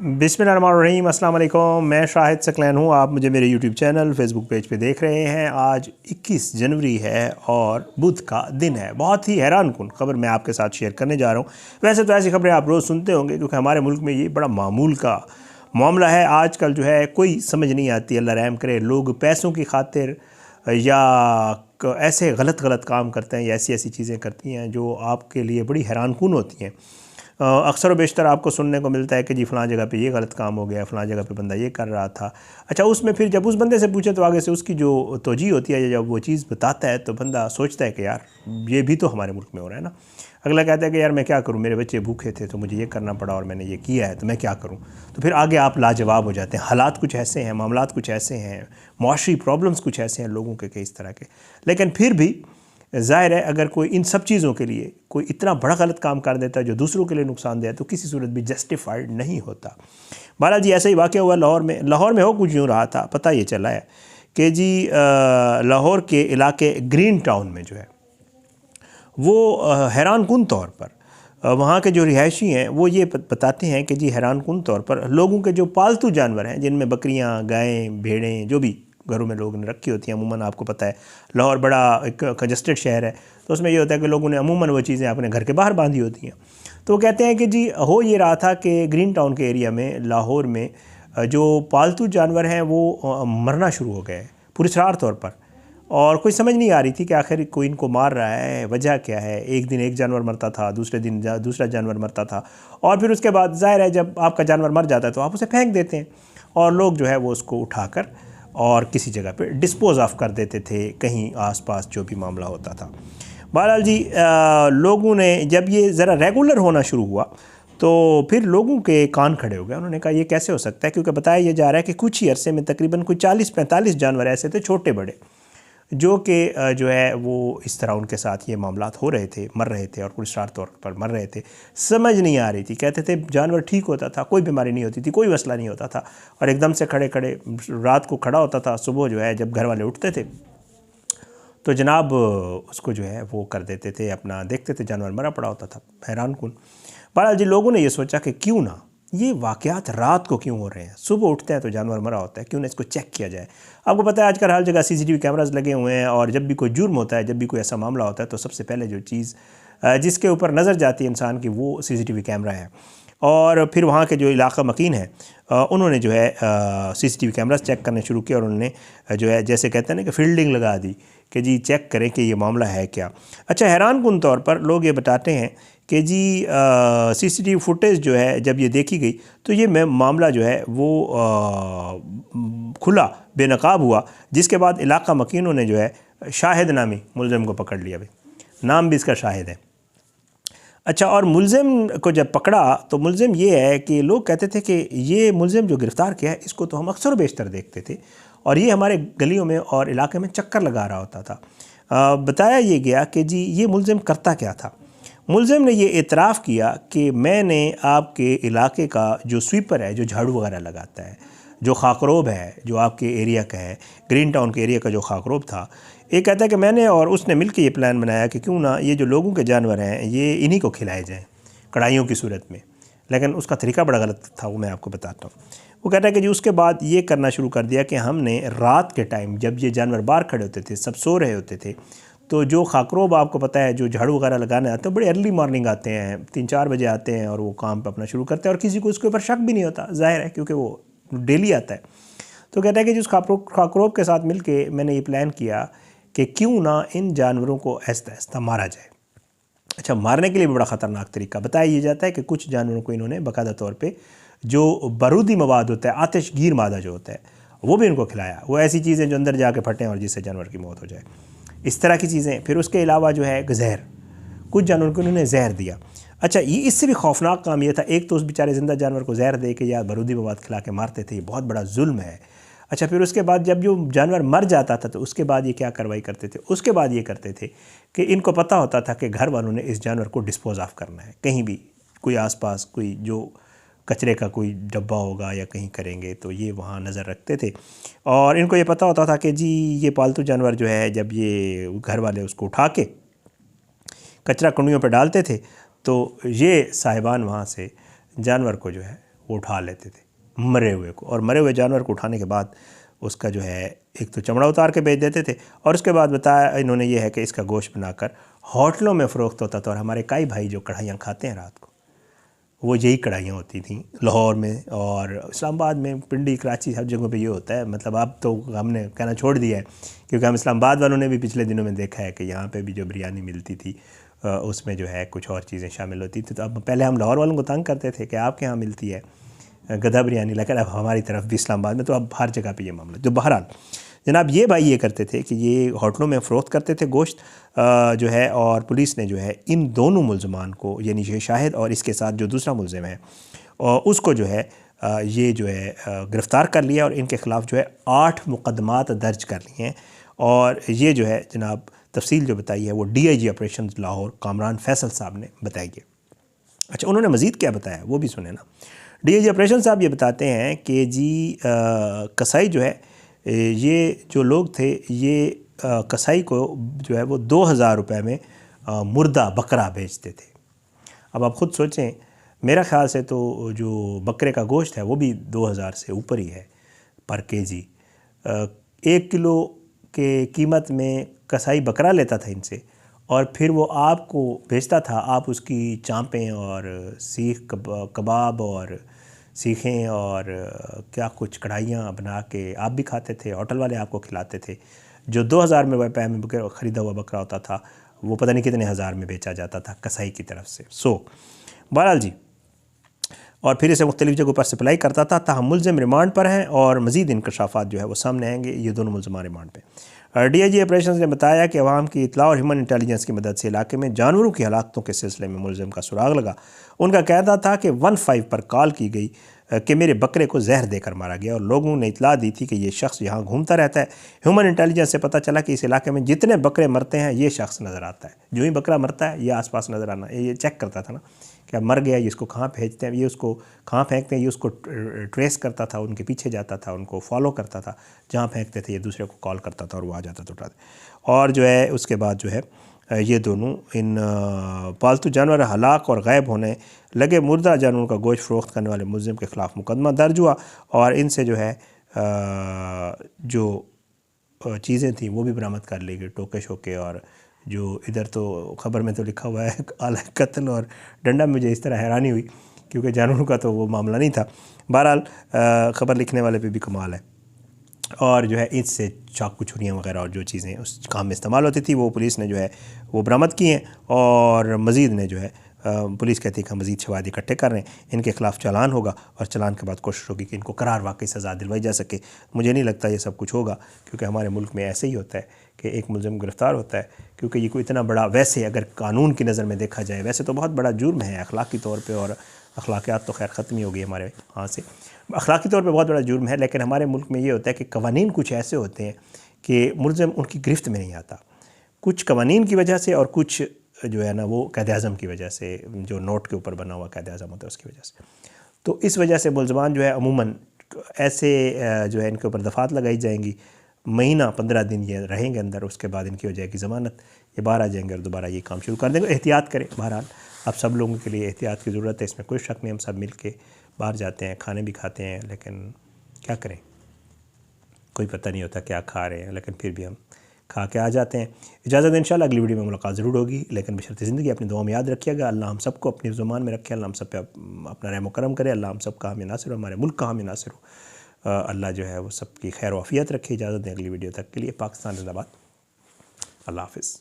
बिस्मिल्लाहिर्रहमानिर्रहीम, अस्सलाम वालेकुम। मैं शाहिद सकलैन हूँ। आप मुझे मेरे यूट्यूब चैनल फेसबुक पेज पे देख रहे हैं। आज 21 जनवरी है और बुध का दिन है। बहुत ही हैरानकुन खबर मैं आपके साथ शेयर करने जा रहा हूँ। वैसे तो ऐसी खबरें आप रोज़ सुनते होंगे क्योंकि हमारे मुल्क में ये बड़ा मामूल का मामला है। आजकल जो है कोई समझ नहीं आती, अल्लाह रहम करे, लोग पैसों की खातिर या ऐसे गलत काम करते हैं या ऐसी ऐसी चीज़ें करती हैं जो आपके लिए बड़ी हैरानकुन होती हैं। अक्सर व बेशतर आपको सुनने को मिलता है कि जी फ़लाँ जगह पे ये गलत काम हो गया, फ़लाँ जगह पे बंदा ये कर रहा था। अच्छा, उसमें फिर जब उस बंदे से पूछे तो आगे से उसकी जो तोजी होती है या जब वो चीज़ बताता है तो बंदा सोचता है कि यार ये भी तो हमारे मुल्क में हो रहा है ना। अगला कहता है कि यार मैं क्या करूँ, मेरे बच्चे भूखे थे तो मुझे ये करना पड़ा और मैंने ये किया है तो मैं क्या करूँ। तो फिर आगे आप लाजवाब हो जाते हैं। हालात कुछ ऐसे हैं, मामलात कुछ ऐसे हैं, मुआशरी प्रॉब्लम्स कुछ ऐसे हैं लोगों के इस तरह के। लेकिन फिर भी ज़ाहिर है अगर कोई इन सब चीज़ों के लिए कोई इतना बड़ा गलत काम कर देता है जो दूसरों के लिए नुकसानदेह है तो किसी सूरत भी जस्टिफाइड नहीं होता। बहरहाल जी ऐसा ही वाक़या हुआ लाहौर में हो कुछ यूँ रहा था। पता ये चला है कि जी लाहौर के इलाके ग्रीन टाउन में जो है वो हैरानकुन तौर पर वहाँ के जो रिहायशी हैं वो ये बताते हैं कि जी हैरानकुन तौर पर लोगों के जो पालतू जानवर हैं, जिनमें बकरियाँ, गायें, भेड़ें, जो भी घरों में लोगों ने रखी होती हैं। अमूमन आपको पता है लाहौर बड़ा एक कंजस्टेड शहर है तो उसमें ये होता है कि लोगों ने अमूमन वो चीज़ें अपने घर के बाहर बांधी होती हैं। तो वो कहते हैं कि जी हो ये रहा था कि ग्रीन टाउन के एरिया में लाहौर में जो पालतू जानवर हैं वो मरना शुरू हो गए पुरस्कार तौर पर, और कोई समझ नहीं आ रही थी कि आखिर कोई इनको मार रहा है, वजह क्या है। एक दिन एक जानवर मरता था, दूसरे दिन दूसरा जानवर मरता था, और फिर उसके बाद ज़ाहिर है जब आपका जानवर मर जाता है तो आप उसे फेंक देते हैं और लोग जो है वो उसको उठाकर और किसी जगह पे डिस्पोज ऑफ कर देते थे, कहीं आसपास जो भी मामला होता था। बहरहाल जी लोगों ने जब ये ज़रा रेगुलर होना शुरू हुआ तो फिर लोगों के कान खड़े हो गए। उन्होंने कहा ये कैसे हो सकता है, क्योंकि बताया ये जा रहा है कि कुछ ही अरसे में तकरीबन कोई 40-45 जानवर ऐसे थे छोटे बड़े जो कि जो है वो इस तरह उनके साथ ये मामलात हो रहे थे, मर रहे थे और पुरस्कार तौर पर मर रहे थे। समझ नहीं आ रही थी। कहते थे जानवर ठीक होता था, कोई बीमारी नहीं होती थी, कोई मसला नहीं होता था, और एकदम से खड़े खड़े रात को खड़ा होता था, सुबह जो है जब घर वाले उठते थे तो जनाब उसको जो है वो कर देते थे, अपना देखते थे जानवर मरा पड़ा होता था। हैरानकुन। बहरहाल जी लोगों ने ये सोचा कि क्यों ना ये वाक़यात रात को क्यों हो रहे हैं, सुबह उठते हैं तो जानवर मरा होता है, क्यों ना इसको चेक किया जाए। आपको पता है आजकल हर जगह CCTV कैमरास लगे हुए हैं और जब भी कोई जुर्म होता है, जब भी कोई ऐसा मामला होता है तो सबसे पहले जो चीज़ जिसके ऊपर नज़र जाती है इंसान की वो CCTV कैमरा है। और फिर वहाँ के जो इलाका मकीन है उन्होंने जो है CCTV कैमरास चेक करने शुरू किया और उन्होंने जो है जैसे कहते हैं ना कि फील्डिंग लगा दी कि जी चेक करें कि ये मामला है क्या। अच्छा, हैरानकुन तौर पर लोग ये बताते हैं कि जी CCTV फुटेज जो है जब ये देखी गई तो ये मामला जो है वो खुला बेनकाब हुआ, जिसके बाद इलाका मकीनों ने जो है शाहिद नामी मुलज़िम को पकड़ लिया। भाई नाम भी इसका शाहिद है। अच्छा, और मुलज़िम को जब पकड़ा तो मुलज़िम ये है कि लोग कहते थे कि ये मुलज़िम जो गिरफ़्तार किया है इसको तो हम अक्सर बेशतर देखते थे और ये हमारे गलियों में और इलाके में चक्कर लगा रहा होता था। बताया ये गया कि जी ये मुलज़िम करता क्या था। मुलज़िम ने ये एतराफ़ किया कि मैंने आपके इलाके का जो स्वीपर है, जो झाड़ू वगैरह लगाता है, जो खाकरोब है जो आपके एरिया का है, ग्रीन टाउन के एरिया का जो खाकरोब था, ये कहता है कि मैंने और उसने मिलकर ये प्लान बनाया कि क्यों ना ये जो लोगों के जानवर हैं ये इन्हीं को खिलाए जाएँ कढ़ाइयों की सूरत में। लेकिन उसका तरीका बड़ा गलत था, वो मैं आपको बताता हूँ। वो कहता है कि जी उसके बाद ये करना शुरू कर दिया कि हमने रात के टाइम जब ये जानवर बाहर खड़े होते थे, सब सो रहे होते थे, तो जो खाकरोब आपको पता है जो झाड़ू वगैरह लगाने आते हैं बड़े अर्ली मॉर्निंग आते हैं, 3-4 बजे आते हैं और वो काम पर अपना शुरू करते हैं और किसी को उसके ऊपर शक भी नहीं होता, जाहिर है क्योंकि वो डेली आता है। तो कहता है कि जिस खाकरोब के साथ मिलके मैंने ये प्लान किया कि क्यों ना इन जानवरों को आहिस्ता आहिस्ता मारा जाए। अच्छा, मारने के लिए भी बड़ा ख़तरनाक तरीका बताया ये जाता है कि कुछ जानवरों को इन्होंने बाकायदा तौर पे जो बारूदी मवाद होता है, आतिशगीर मादा जो होता है, वो भी इनको खिलाया। वो ऐसी चीज़ें जो अंदर जाके फटें और जिससे जानवर की मौत हो जाए, इस तरह की चीज़ें। फिर उसके अलावा जो है जहर, कुछ जानवरों को उन्होंने जहर दिया। अच्छा, ये इससे भी खौफनाक काम ये था, एक तो उस बेचारे ज़िंदा जानवर को जहर दे के या बारूदी मवाद खिला के मारते थे, ये बहुत बड़ा जुल्म है। अच्छा, फिर उसके बाद जब जो जानवर मर जाता था तो उसके बाद ये क्या कार्रवाई करते थे, उसके बाद ये करते थे कि इनको पता होता था कि घर वालों ने इस जानवर को डिस्पोज ऑफ करना है, कहीं भी कोई आसपास कोई जो कचरे का कोई डब्बा होगा या कहीं करेंगे तो ये वहाँ नज़र रखते थे। और इनको ये पता होता था कि जी ये पालतू जानवर जो है जब ये घर वाले उसको उठा के कचरा कुंडियों पर डालते थे तो ये साहिबान वहाँ से जानवर को जो है वो उठा लेते थे मरे हुए को, और मरे हुए जानवर को उठाने के बाद उसका जो है एक तो चमड़ा उतार के बेच देते थे, और उसके बाद बताया इन्होंने ये है कि इसका गोश्त बनाकर होटलों में फ़रोख्त होता था। और हमारे कई भाई जो कढ़ाइयाँ खाते हैं रात को, वो यही कढ़ाइयाँ होती थी लाहौर में और इस्लामाबाद में, पिंडी, कराची, हर जगहों पे ये होता है। मतलब अब तो हमने कहना छोड़ दिया है, क्योंकि हम इस्लामाबाद वालों ने भी पिछले दिनों में देखा है कि यहाँ पे भी जो बिरयानी मिलती थी उसमें जो है कुछ और चीज़ें शामिल होती थी। तो अब पहले हम लाहौर वालों को तंग करते थे कि आपके यहाँ मिलती है गधा बिरयानी, लेकिन अब हमारी तरफ भी इस्लामाबाद में तो अब हर जगह पे ये मामला। जो बहरहाल जनाब ये भाई ये करते थे कि ये होटलों में फ़रोख्त करते थे गोश्त जो है, और पुलिस ने जो है इन दोनों मुलजमान को, यानी ये शाहिद और इसके साथ जो दूसरा मुलजिम है, और उसको जो है ये जो है गिरफ़्तार कर लिया, और इनके ख़िलाफ़ जो है 8 मुकदमात दर्ज कर लिए हैं। और ये जो है जनाब तफसील जो बताई है वो DIG ऑपरेशन लाहौर कामरान फैसल साहब ने बताई है। अच्छा, उन्होंने मज़ीद क्या बताया वो भी सुने ना। DIG ऑपरेशन साहब ये बताते हैं कि जी कसाई जो है, ये जो लोग थे ये कसाई को जो है वो 2000 रुपये में मुर्दा बकरा बेचते थे। अब आप ख़ुद सोचें, मेरा ख़्याल से तो जो बकरे का गोश्त है वो भी 2000 से ऊपर ही है पर केजी। 1 किलो के कीमत में कसाई बकरा लेता था इनसे, और फिर वो आपको बेचता था। आप उसकी चाँपें और सीख कबाब और सीखें और क्या कुछ कढ़ाइयाँ बना के आप भी खाते थे, होटल वाले आपको खिलाते थे। जो 2000 में रुपये में ख़रीदा हुआ बकरा होता था वो पता नहीं कितने हज़ार में बेचा जाता था कसाई की तरफ से। बहरहाल जी, और फिर इसे मुख्तलिफ़ जगहों पर सप्लाई करता था। ताहम मुलज़िम रिमांड पर हैं और मज़ीद इंकशाफात जो है वो सामने आएंगे। ये दोनों मुलज़मान रिमांड पे। DIG ऑपरेशन ने बताया कि अवाम की इत्तला और ह्यूमन इंटेलिजेंस की मदद से इलाके में जानवरों की हलाकतों के सिलसिले में मुलज़िम का सुराग लगा। उनका कहना था कि 15 पर कॉल की गई कि मेरे बकरे को जहर देकर मारा गया, और लोगों ने इतला दी थी कि ये शख्स यहाँ घूमता रहता है। ह्यूमन इंटेलिजेंस से पता चला कि इस इलाके में जितने बकरे मरते हैं ये शख्स नज़र आता है। जो ही बकरा मरता है ये आसपास नज़र आना, ये चेक करता था ना कि अब मर गया, ये इसको कहाँ भेजते हैं, ये उसको कहाँ फेंकते हैं, ये उसको ट्रेस करता था, उनके पीछे जाता था, उनको फॉलो करता था, जहाँ फेंकते थे ये दूसरे को कॉल करता था और वो आ जाता था उठाते। और जो है उसके बाद जो है ये दोनों इन पालतू जानवर हलाक और गायब होने लगे मुर्दा जानवरों का गोश्त फ़रोख्त करने वाले मुलज़िम के ख़िलाफ़ मुकदमा दर्ज हुआ, और इनसे जो है जो चीज़ें थी वो भी बरामद कर ली गई, टोके शोके। और जो इधर तो ख़बर में तो लिखा हुआ है आला कत्ल और डंडा। मुझे इस तरह हैरानी हुई क्योंकि जानवरों का तो वो मामला नहीं था। बहरहाल ख़बर लिखने वाले पे भी कमाल है। और जो है इससे चाकू छुरियाँ वगैरह और जो चीज़ें उस काम में इस्तेमाल होती थी वो पुलिस ने जो है वो बरामद की हैं, और मज़ीद ने जो है पुलिस कहती है कि मज़ीद शवाहिद इकट्ठे कर रहे हैं। इनके ख़िलाफ़ चालान होगा, और चालान के बाद कोशिश होगी कि इनको करार वाकई सज़ा दिलवाई जा सके। मुझे नहीं लगता ये सब कुछ होगा, क्योंकि हमारे मुल्क में ऐसे ही होता है कि एक मुलज़िम गिरफ़्तार होता है, क्योंकि ये कोई इतना बड़ा, वैसे अगर कानून की नज़र में देखा जाए वैसे तो बहुत बड़ा जुर्म है अखलाक़ी तौर पर, और अखलाक़ियात तो खैर ख़त्म ही हो गई हमारे यहाँ से, अखलाक़ी तौर पे बहुत बड़ा जुर्म है। लेकिन हमारे मुल्क में ये होता है कि कवानीन कुछ ऐसे होते हैं कि मुलज़िम उनकी गिरफ्त में नहीं आता, कुछ कवानीन की वजह से और कुछ जो है ना वो क़ायद-ए-आज़म की वजह से, जो नोट के ऊपर बना हुआ क़ायद-ए-आज़म होता है उसकी वजह से। तो इस वजह से मुलज़मान जो है अमूमन ऐसे जो है इनके ऊपर दफ़ात लगाई जाएंगी, महीना 15 दिन ये रहेंगे अंदर, उसके बाद इनकी हो जाएगी ज़मानत, ये बाहर आ जाएंगे और दोबारा ये काम शुरू कर देंगे। एहतियात करें। बहरहाल अब सब लोगों के लिए एहतियात की ज़रूरत है, इसमें कोई शक नहीं। हम सब मिल के बाहर जाते हैं, खाने भी खाते हैं, लेकिन क्या करें, कोई पता नहीं होता क्या खा रहे हैं, लेकिन फिर भी हम खा के आ जाते हैं। इजाज़त, इंशाल्लाह अगली वीडियो में मुलाकात ज़रूर होगी, लेकिन बशर्ते ज़िंदगी अपनी दुआ में याद रखिएगा। अल्लाह हम सबको अपनी ज़ुबान में रखे, अल्लाह हम सब पे अपना रहम करम करे, अल्लाह हम सब का हामी नासिर हो, हमारे मुल्क का हामी नासिर हो। अल्लाह जो है वो सबकी खैर वाफ़ियत रखे। इजाज़त दें अगली वीडियो तक के लिए। पाकिस्तान जिंदाबाद। अल्लाह हाफ़िज़।